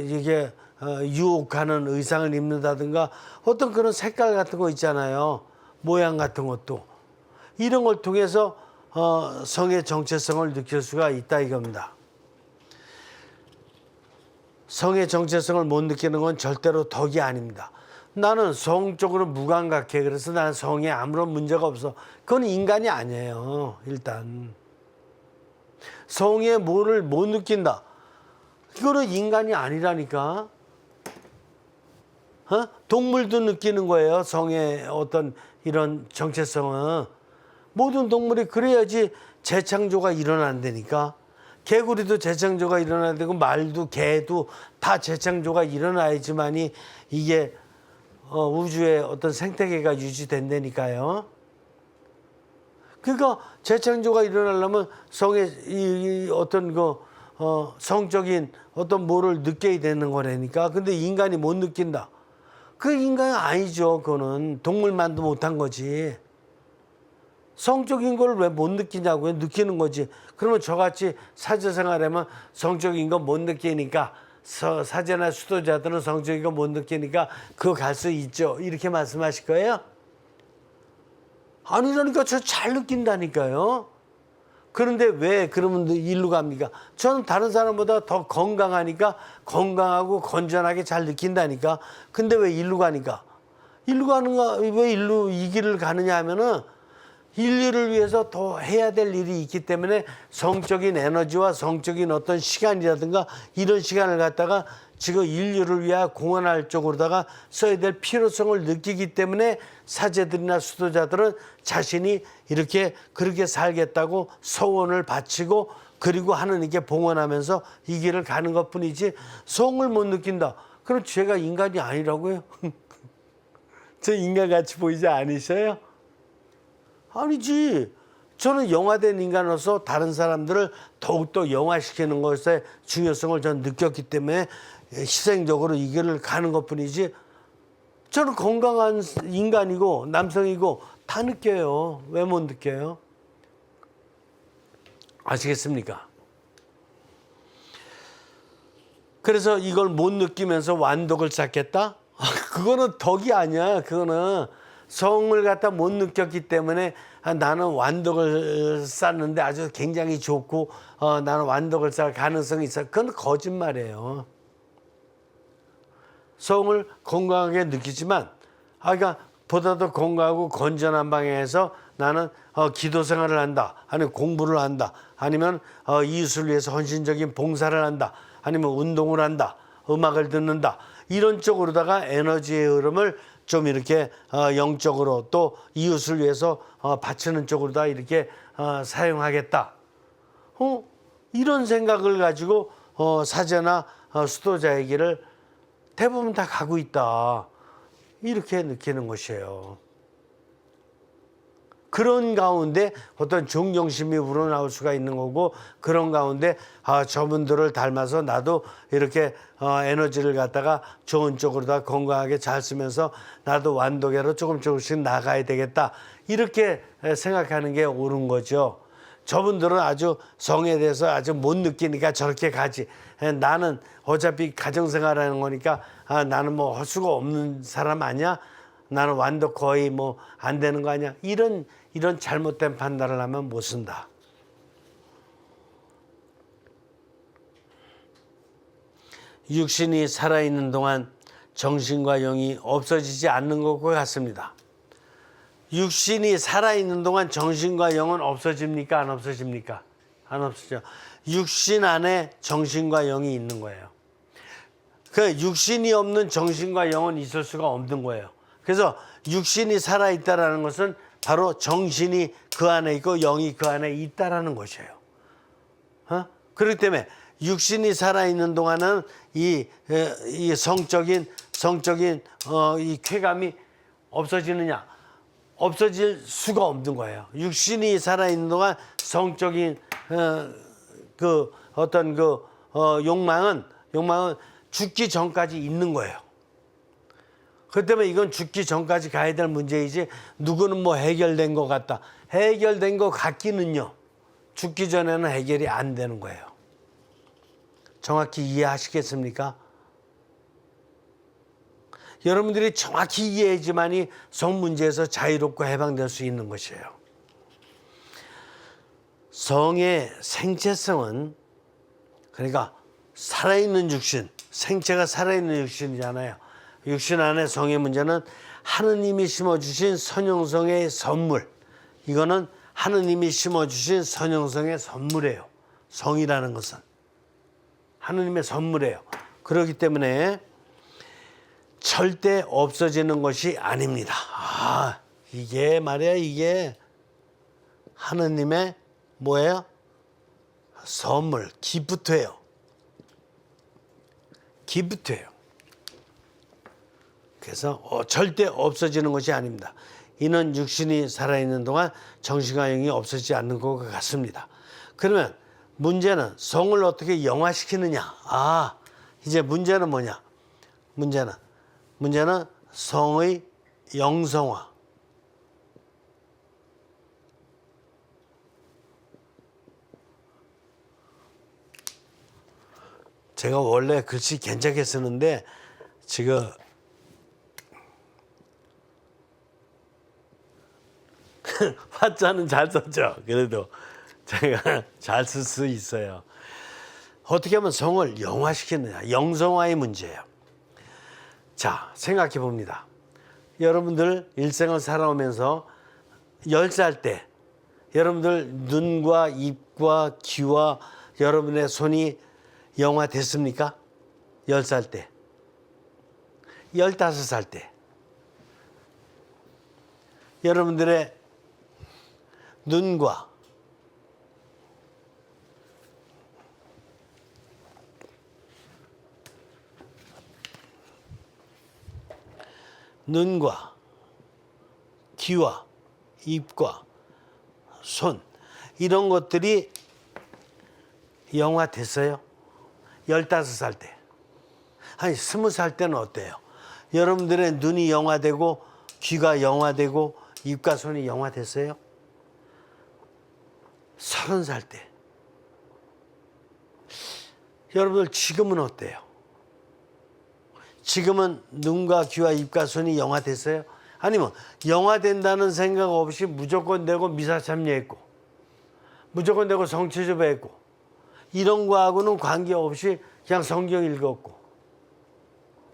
이게 유혹하는 의상을 입는다든가 어떤 그런 색깔 같은 거 있잖아요. 모양 같은 것도. 이런 걸 통해서 성의 정체성을 느낄 수가 있다 이겁니다. 성의 정체성을 못 느끼는 건 절대로 덕이 아닙니다. 나는 성적으로 무감각해. 그래서 난 성에 아무런 문제가 없어. 그건 인간이 아니에요. 일단. 성에 뭐를 못 느낀다. 이거는 인간이 아니라니까. 동물도 느끼는 거예요. 성의 어떤 이런 정체성은. 모든 동물이 그래야지 재창조가 일어난다니까. 개구리도 재창조가 일어나야 되고 말도 개도 다 재창조가 일어나야지만이 이게 우주의 어떤 생태계가 유지된다니까요. 그러니까 재창조가 일어나려면 성의 이 어떤 성적인 어떤 뭐를 느껴야 되는 거라니까. 근데 인간이 못 느낀다. 그 인간이 아니죠. 그거는 동물만도 못한 거지. 성적인 걸 왜 못 느끼냐고요? 느끼는 거지. 그러면 저같이 사제생활하면 성적인 거 못 느끼니까 사제나 수도자들은 성적인 거 못 느끼니까 그거 갈 수 있죠. 이렇게 말씀하실 거예요? 아니라니까. 저 잘 느낀다니까요. 그런데 왜 그러면 일로 갑니까? 저는 다른 사람보다 더 건강하니까 건강하고 건전하게 잘 느낀다니까. 근데 왜 일로 가니까? 일로 가는가? 왜 일로 이 길을 가느냐 하면은 인류를 위해서 더 해야 될 일이 있기 때문에 성적인 에너지와 성적인 어떤 시간이라든가 이런 시간을 갖다가 지금 인류를 위하여 공헌할 쪽으로다가 써야 될 필요성을 느끼기 때문에 사제들이나 수도자들은 자신이 이렇게 그렇게 살겠다고 서원을 바치고 그리고 하느님께 봉헌하면서 이 길을 가는 것뿐이지 성을 못 느낀다. 그럼 제가 인간이 아니라고요? 저 인간같이 보이지 않으셔요? 아니지. 저는 영화된 인간으로서 다른 사람들을 더욱더 영화시키는 것의 중요성을 저는 느꼈기 때문에 희생적으로 이 길을 가는 것뿐이지 저는 건강한 인간이고 남성이고 다 느껴요. 왜 못 느껴요? 아시겠습니까? 그래서 이걸 못 느끼면서 완독을 쌓겠다? 그거는 덕이 아니야. 그거는 성을 갖다 못 느꼈기 때문에 나는 완독을 쌓는데 아주 굉장히 좋고 나는 완독을 쌓을 가능성이 있어. 그건 거짓말이에요. 성을 건강하게 느끼지만 그러니까 보다 더 건강하고 건전한 방향에서 나는 기도 생활을 한다. 아니면 공부를 한다. 아니면 이웃을 위해서 헌신적인 봉사를 한다. 아니면 운동을 한다. 음악을 듣는다. 이런 쪽으로다가 에너지의 흐름을 좀 이렇게 영적으로 또 이웃을 위해서 바치는 쪽으로다 이렇게 사용하겠다. 이런 생각을 가지고 사제나 수도자에게를 대부분 다 가고 있다. 이렇게 느끼는 것이에요. 그런 가운데 어떤 존경심이 우러나올 수가 있는 거고 그런 가운데 저분들을 닮아서 나도 이렇게 에너지를 갖다가 좋은 쪽으로 다 건강하게 잘 쓰면서 나도 완독으로 조금씩 나가야 되겠다. 이렇게 생각하는 게 옳은 거죠. 저분들은 아주 성에 대해서 아주 못 느끼니까 저렇게 가지. 나는 어차피 가정생활하는 거니까 나는 뭐 할 수가 없는 사람 아니야? 나는 완도 거의 뭐 안 되는 거 아니야? 이런 잘못된 판단을 하면 못 쓴다. 육신이 살아있는 동안 정신과 영이 없어지지 않는 것과 같습니다. 육신이 살아있는 동안 정신과 영은 없어집니까? 안 없어집니까? 안 없어져. 육신 안에 정신과 영이 있는 거예요. 그 육신이 없는 정신과 영은 있을 수가 없는 거예요. 그래서 육신이 살아있다라는 것은 바로 정신이 그 안에 있고 영이 그 안에 있다라는 것이에요. 그렇기 때문에 육신이 살아있는 동안은 이 성적인 이 쾌감이 없어지느냐? 없어질 수가 없는 거예요. 육신이 살아있는 동안 성적인 욕망은 죽기 전까지 있는 거예요. 그렇기 때문에 이건 죽기 전까지 가야 될 문제이지 누구는 뭐 해결된 것 같다. 해결된 것 같기는요. 죽기 전에는 해결이 안 되는 거예요. 정확히 이해하시겠습니까? 여러분들이 정확히 이해해야지만이 성 문제에서 자유롭고 해방될 수 있는 것이에요. 성의 생체성은 그러니까 살아있는 육신, 생체가 살아있는 육신이잖아요. 육신 안에 성의 문제는 하느님이 심어주신 선형성의 선물. 이거는 하느님이 심어주신 선형성의 선물이에요. 성이라는 것은 하느님의 선물이에요. 그렇기 때문에 절대 없어지는 것이 아닙니다. 이게 말이야, 이게 하느님의 뭐예요? 선물, 기프트예요. 기프트예요. 그래서 절대 없어지는 것이 아닙니다. 이는 육신이 살아있는 동안 정신과 영이 없어지지 않는 것 같습니다. 그러면 문제는 성을 어떻게 영화시키느냐? 이제 문제는 뭐냐? 문제는 성의 영성화. 제가 원래 글씨 괜찮게 쓰는데 지금 화자는 잘 썼죠. 그래도 제가 잘 쓸 수 있어요. 어떻게 하면 성을 영화시키느냐. 영성화의 문제예요. 자, 생각해 봅니다. 여러분들 일생을 살아오면서 10살 때 여러분들 눈과 입과 귀와 여러분의 손이 영화됐습니까? 10살 때, 15살 때 여러분들의 눈과 귀와 입과 손 이런 것들이 영화됐어요. 15살 때. 아니 20살 때는 어때요? 여러분들의 눈이 영화되고 귀가 영화되고 입과 손이 영화됐어요? 30살 때. 여러분들 지금은 어때요? 지금은 눈과 귀와 입과 손이 영화됐어요? 아니면 영화된다는 생각 없이 무조건 되고 미사참여했고 무조건 되고 성취접했고 이런 거하고는 관계없이 그냥 성경 읽었고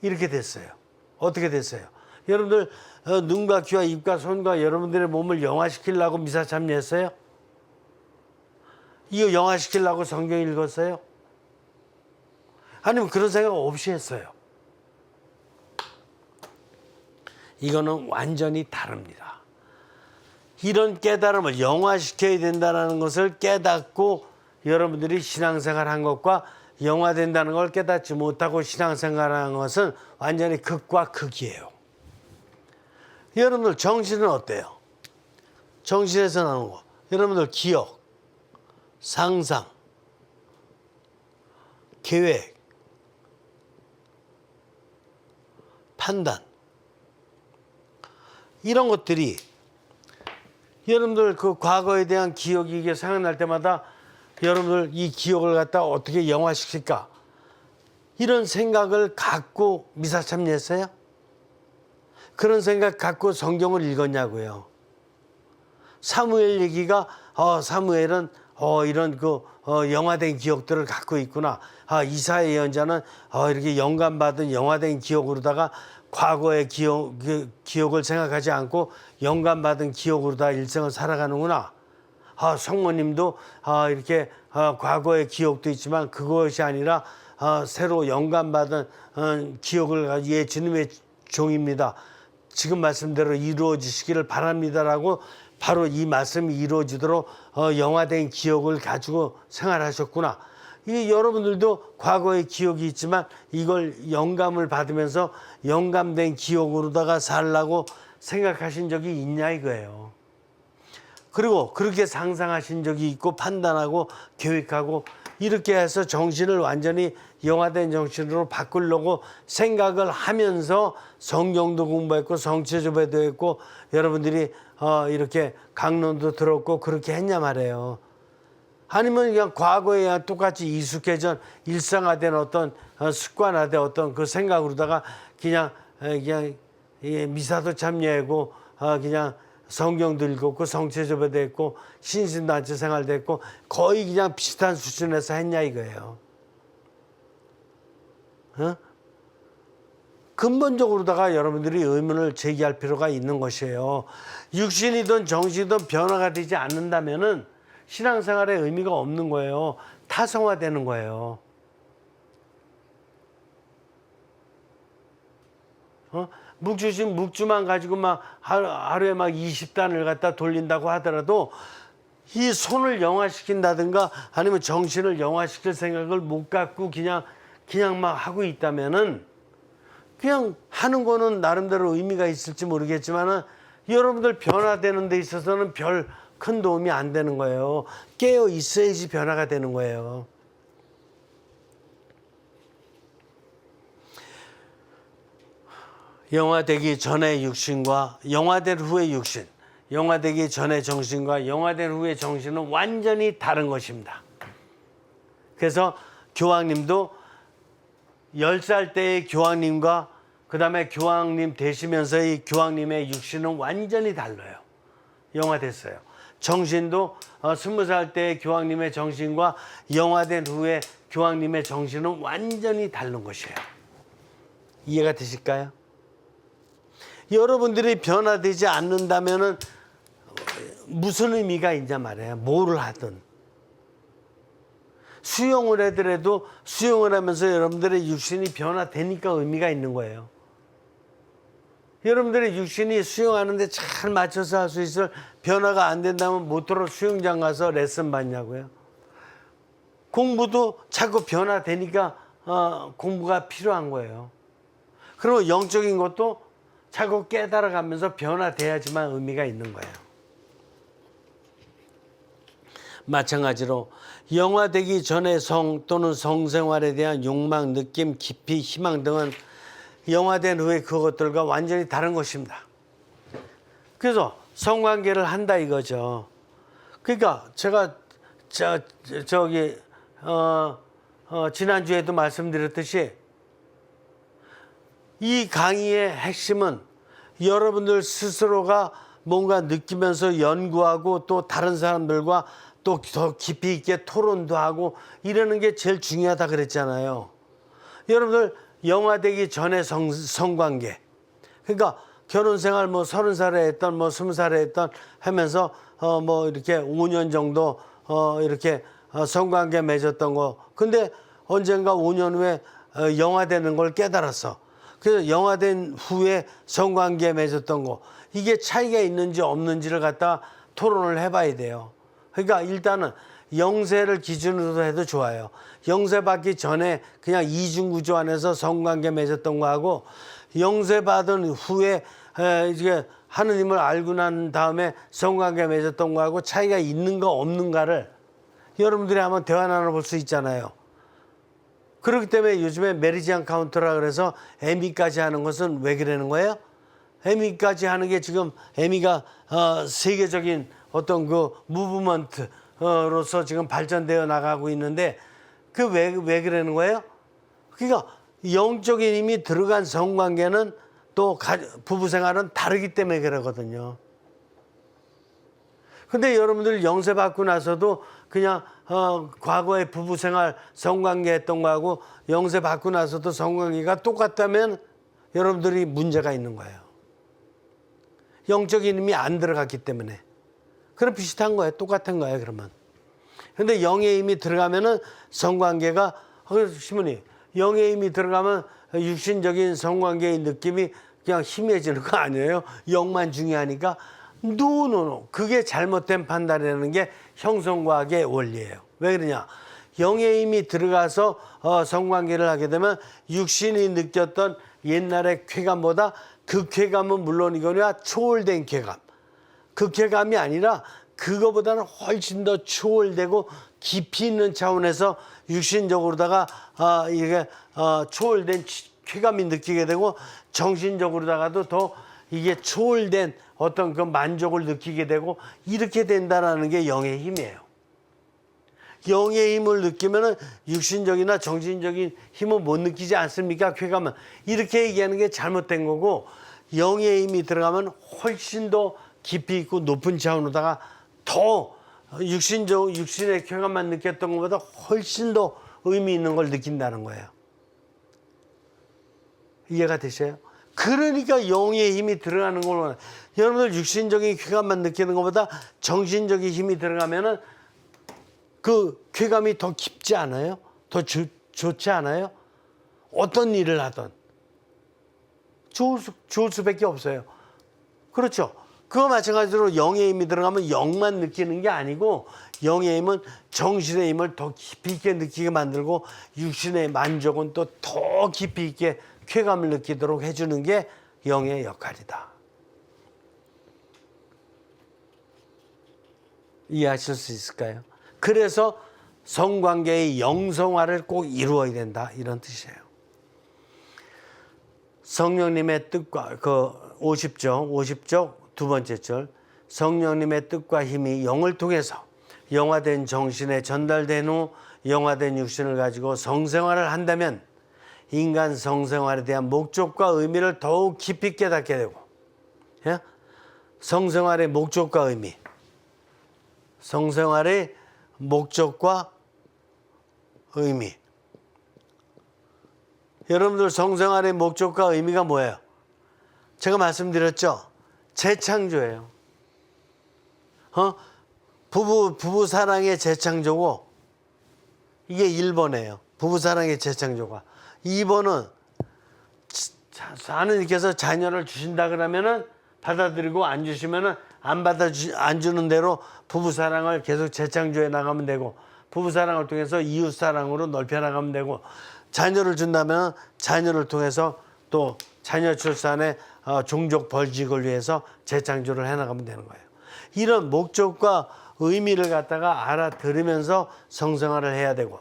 이렇게 됐어요. 어떻게 됐어요? 여러분들 눈과 귀와 입과 손과 여러분들의 몸을 영화시키려고 미사참여했어요? 이거 영화시키려고 성경 읽었어요? 아니면 그런 생각 없이 했어요? 이거는 완전히 다릅니다. 이런 깨달음을 영화시켜야 된다는 것을 깨닫고 여러분들이 신앙생활 한 것과 영화된다는 걸 깨닫지 못하고 신앙생활 한 것은 완전히 극과 극이에요. 여러분들 정신은 어때요? 정신에서 나오는 거. 여러분들 기억, 상상, 계획, 판단 이런 것들이 여러분들 그 과거에 대한 기억이 이게 생각날 때마다 여러분들 이 기억을 갖다 어떻게 영화시킬까? 이런 생각을 갖고 미사 참여했어요? 그런 생각 갖고 성경을 읽었냐고요. 사무엘 얘기가 사무엘은 이런 영화된 기억들을 갖고 있구나. 이사야 예언자는 이렇게 영감받은 영화된 기억으로다가 과거의 기억을 생각하지 않고 영감받은 기억으로다 일생을 살아가는구나. 성모님도 이렇게 과거의 기억도 있지만 그것이 아니라 새로 영감받은 기억을 가지고 예 주님의 종입니다. 지금 말씀대로 이루어지시기를 바랍니다라고 바로 이 말씀이 이루어지도록 영화된 기억을 가지고 생활하셨구나. 이 여러분들도 과거의 기억이 있지만 이걸 영감을 받으면서 영감된 기억으로다가 살라고 생각하신 적이 있냐 이거예요. 그리고 그렇게 상상하신 적이 있고 판단하고 계획하고 이렇게 해서 정신을 완전히 영화된 정신으로 바꾸려고 생각을 하면서 성경도 공부했고 성체조회도 했고 여러분들이 이렇게 강론도 들었고 그렇게 했냐 말이에요. 아니면 그냥 과거에 똑같이 익숙해진 일상화된 어떤 습관화된 어떤 그 생각으로다가 그냥 미사도 참여하고 그냥 성경도 읽었고 성체조회도 했고 신신단체 생활도 했고 거의 그냥 비슷한 수준에서 했냐 이거예요. 근본적으로다가 여러분들이 의문을 제기할 필요가 있는 것이에요. 육신이든 정신이든 변화가 되지 않는다면은 신앙생활에 의미가 없는 거예요. 타성화되는 거예요. 묵주만 가지고 막 하루에 막 20단을 갖다 돌린다고 하더라도 이 손을 영화시킨다든가 아니면 정신을 영화시킬 생각을 못 갖고 그냥 막 하고 있다면은 그냥 하는 거는 나름대로 의미가 있을지 모르겠지만은 여러분들 변화되는 데 있어서는 별 큰 도움이 안 되는 거예요. 깨어 있어야지 변화가 되는 거예요. 영화되기 전의 육신과 영화된 후의 육신, 영화되기 전의 정신과 영화된 후의 정신은 완전히 다른 것입니다. 그래서 교황님도 10살 때의 교황님과 그 다음에 교황님 되시면서의 교황님의 육신은 완전히 달라요. 영화됐어요. 정신도 20살 때의 교황님의 정신과 영화된 후의 교황님의 정신은 완전히 다른 것이에요. 이해가 되실까요? 여러분들이 변화되지 않는다면은 무슨 의미가 있냐 말이에요. 뭐를 하든. 수영을 하더라도 수영을 하면서 여러분들의 육신이 변화되니까 의미가 있는 거예요. 여러분들의 육신이 수영하는데 잘 맞춰서 할 수 있을 변화가 안 된다면 모쪼록 수영장 가서 레슨 받냐고요. 공부도 자꾸 변화되니까 공부가 필요한 거예요. 그리고 영적인 것도 자꾸 깨달아가면서 변화돼야지만 의미가 있는 거예요. 마찬가지로 영화되기 전의 성 또는 성생활에 대한 욕망, 느낌, 깊이, 희망 등은 영화된 후에 그것들과 완전히 다른 것입니다. 그래서 성관계를 한다 이거죠. 그러니까 제가 지난주에도 말씀드렸듯이 이 강의의 핵심은 여러분들 스스로가 뭔가 느끼면서 연구하고 또 다른 사람들과 또 더 깊이 있게 토론도 하고 이러는 게 제일 중요하다 그랬잖아요. 여러분들 영화되기 전에 성관계. 그러니까 결혼생활 30살에 했던 20살에 했던 하면서 이렇게 5년 정도 이렇게 성관계 맺었던 거. 근데 언젠가 5년 후에 영화되는 걸 깨달았어. 그래서 영화된 후에 성관계 맺었던 거. 이게 차이가 있는지 없는지를 갖다 토론을 해봐야 돼요. 그러니까 일단은 영세를 기준으로 해도 좋아요. 영세 받기 전에 그냥 이중구조 안에서 성관계 맺었던 거하고 영세 받은 후에 이제 하느님을 알고 난 다음에 성관계 맺었던 거하고 차이가 있는가 없는가를 여러분들이 한번 대화 나눠볼 수 있잖아요. 그렇기 때문에 요즘에 메리지안 카운터라 그래서 MB까지 하는 것은 왜 그러는 거예요? 에미까지 하는 게 지금 에미가 세계적인 어떤 그 무브먼트로서 지금 발전되어 나가고 있는데 그 왜 그러는 거예요? 그러니까 영적인 힘이 들어간 성관계는 또 부부 생활은 다르기 때문에 그러거든요. 근데 여러분들 영세 받고 나서도 그냥 과거에 부부 생활 성관계 했던 거하고 영세 받고 나서도 성관계가 똑같다면 여러분들이 문제가 있는 거예요. 영적인 힘이 안 들어갔기 때문에. 그럼 비슷한 거예요. 똑같은 거예요, 그러면. 근데 영의 힘이 들어가면은 성관계가, 시모님, 영의 힘이 들어가면 육신적인 성관계의 느낌이 그냥 희미해지는 거 아니에요? 영만 중요하니까. 노. 그게 잘못된 판단이라는 게 형성과학의 원리예요. 왜 그러냐? 영의 힘이 들어가서 성관계를 하게 되면 육신이 느꼈던 옛날의 쾌감보다 그 쾌감은 물론이거니와 초월된 쾌감. 그 쾌감이 아니라 그거보다는 훨씬 더 초월되고 깊이 있는 차원에서 육신적으로다가 이게 초월된 쾌감이 느끼게 되고 정신적으로다가도 더 이게 초월된 어떤 그 만족을 느끼게 되고 이렇게 된다라는 게 영의 힘이에요. 영의 힘을 느끼면은 육신적이나 정신적인 힘은 못 느끼지 않습니까? 쾌감은. 이렇게 얘기하는 게 잘못된 거고 영의 힘이 들어가면 훨씬 더 깊이 있고 높은 차원으로다가 더 육신의 쾌감만 느꼈던 것보다 훨씬 더 의미 있는 걸 느낀다는 거예요. 이해가 되세요? 그러니까 영의 힘이 들어가는 걸 여러분들 육신적인 쾌감만 느끼는 것보다 정신적인 힘이 들어가면은 그 쾌감이 더 깊지 않아요? 더 좋지 않아요? 어떤 일을 하든 좋을 수밖에 없어요. 그렇죠? 그거 마찬가지로 영의 힘이 들어가면 영만 느끼는 게 아니고 영의 힘은 정신의 힘을 더 깊이 있게 느끼게 만들고 육신의 만족은 또 더 깊이 있게 쾌감을 느끼도록 해주는 게 영의 역할이다. 이해하실 수 있을까요? 그래서 성관계의 영성화를 꼭 이루어야 된다 이런 뜻이에요. 성령님의 뜻과 그 50쪽 두 번째 절 성령님의 뜻과 힘이 영을 통해서 영화된 정신에 전달된 후 영화된 육신을 가지고 성생활을 한다면 인간 성생활에 대한 목적과 의미를 더욱 깊이 깨닫게 되고 성생활의 목적과 의미 성생활의 목적과 의미 여러분들 성생활의 목적과 의미가 뭐예요? 제가 말씀드렸죠? 재창조예요. 부부 사랑의 재창조고 이게 1번이에요. 부부 사랑의 재창조가. 2번은 하느님께서 자녀를 주신다 그러면은 받아들이고 안 주시면은 안 주는 대로 부부 사랑을 계속 재창조해 나가면 되고 부부 사랑을 통해서 이웃 사랑으로 넓혀 나가면 되고 자녀를 준다면 자녀를 통해서 또 자녀 출산에 종족 벌직을 위해서 재창조를 해나가면 되는 거예요. 이런 목적과 의미를 갖다가 알아들으면서 성생활을 해야 되고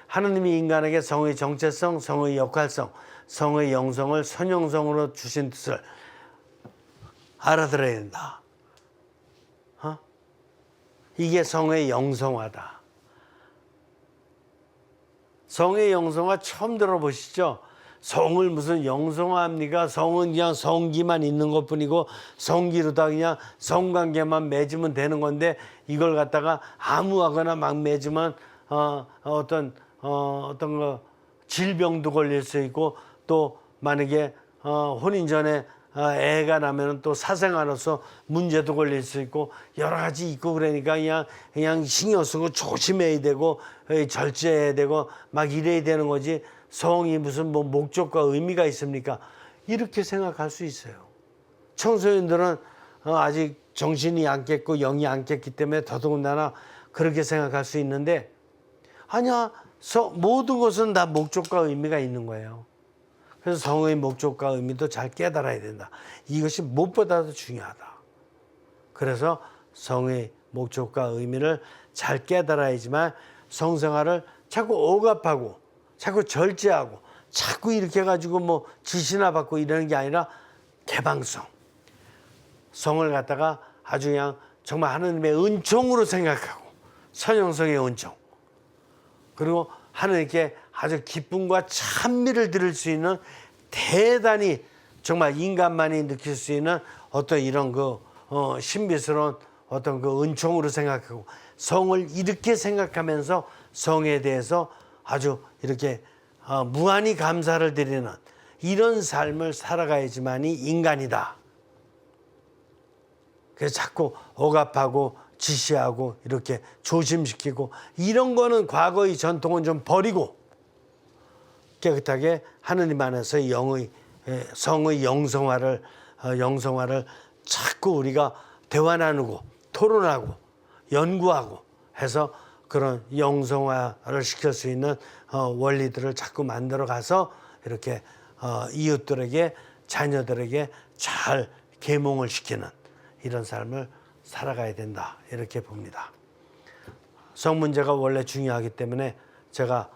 하느님이 인간에게 성의 정체성, 성의 역할성, 성의 영성을 선영성으로 주신 뜻을 알아들어야 된다. 이게 성의 영성화다. 성의 영성화 처음 들어보시죠? 성을 무슨 영성화합니까? 성은 그냥 성기만 있는 것뿐이고 성기로다 그냥 성관계만 맺으면 되는 건데 이걸 갖다가 아무하거나 막 맺으면 어떤 거 질병도 걸릴 수 있고 또 만약에 혼인 전에 애가 나면 또 사생아로서 문제도 걸릴 수 있고 여러 가지 있고 그러니까 그냥 신경 쓰고 조심해야 되고 절제해야 되고 막 이래야 되는 거지 성이 무슨 뭐 목적과 의미가 있습니까? 이렇게 생각할 수 있어요. 청소년들은 아직 정신이 안 깼고 영이 안 깼기 때문에 더더군다나 그렇게 생각할 수 있는데 아니야. 모든 것은 다 목적과 의미가 있는 거예요. 그래서 성의 목적과 의미도 잘 깨달아야 된다. 이것이 무엇보다도 중요하다. 그래서 성의 목적과 의미를 잘 깨달아야지만 성생활을 자꾸 억압하고 자꾸 절제하고 자꾸 이렇게 해가지고 뭐 지시나 받고 이러는 게 아니라 개방성, 성을 갖다가 아주 그냥 정말 하나님의 은총으로 생각하고 선형성의 은총, 그리고 하나님께 아주 기쁨과 찬미를 드릴 수 있는 대단히 정말 인간만이 느낄 수 있는 어떤 이런 신비스러운 어떤 은총으로 생각하고 성을 이렇게 생각하면서 성에 대해서 아주 이렇게 무한히 감사를 드리는 이런 삶을 살아가야지만이 인간이다. 그래서 자꾸 억압하고 지시하고 이렇게 조심시키고 이런 거는 과거의 전통은 좀 버리고 깨끗하게 하느님 안에서 성의 영성화를 자꾸 우리가 대화 나누고 토론하고 연구하고 해서 그런 영성화를 시킬 수 있는 원리들을 자꾸 만들어 가서 이렇게 이웃들에게 자녀들에게 잘 계몽을 시키는 이런 삶을 살아가야 된다 이렇게 봅니다. 성 문제가 원래 중요하기 때문에 제가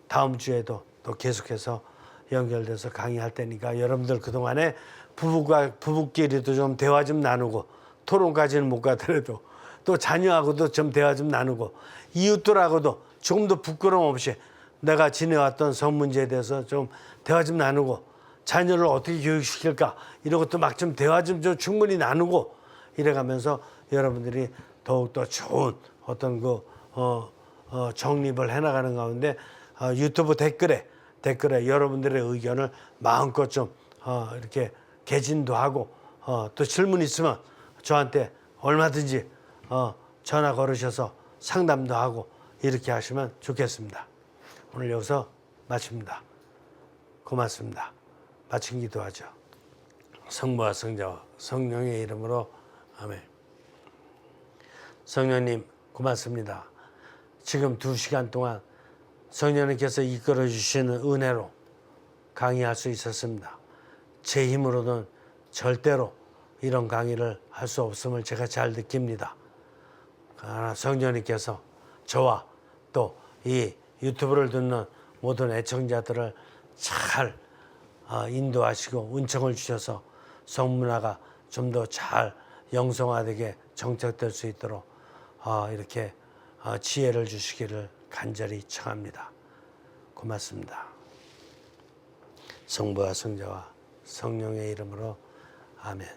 다음 주에도 또 계속해서 연결돼서 강의할 테니까 여러분들 그동안에 부부끼리도 좀 대화 좀 나누고 토론까지는 못 가더라도 또 자녀하고도 좀 대화 좀 나누고 이웃들하고도 조금 더 부끄러움 없이 내가 지내왔던 성 문제에 대해서 좀 대화 좀 나누고 자녀를 어떻게 교육시킬까 이런 것도 막 좀 대화 좀 충분히 나누고 이래가면서 여러분들이 더욱더 좋은 어떤 정립을 해나가는 가운데 유튜브 댓글에 여러분들의 의견을 마음껏 좀 이렇게 개진도 하고 또 질문 있으면 저한테 얼마든지 전화 걸으셔서 상담도 하고 이렇게 하시면 좋겠습니다. 오늘 여기서 마칩니다. 고맙습니다. 마친 기도하죠. 성부와 성자와 성령의 이름으로 아멘. 성령님 고맙습니다. 지금 2시간 동안 성령님께서 이끌어 주시는 은혜로 강의할 수 있었습니다. 제 힘으로는 절대로 이런 강의를 할 수 없음을 제가 잘 느낍니다. 그러나 성령님께서 저와 또 이 유튜브를 듣는 모든 애청자들을 잘 인도하시고 은총을 주셔서 성문화가 좀 더 잘 영성화되게 정착될 수 있도록 이렇게 지혜를 주시기를 간절히 청합니다. 고맙습니다. 성부와 성자와 성령의 이름으로 아멘.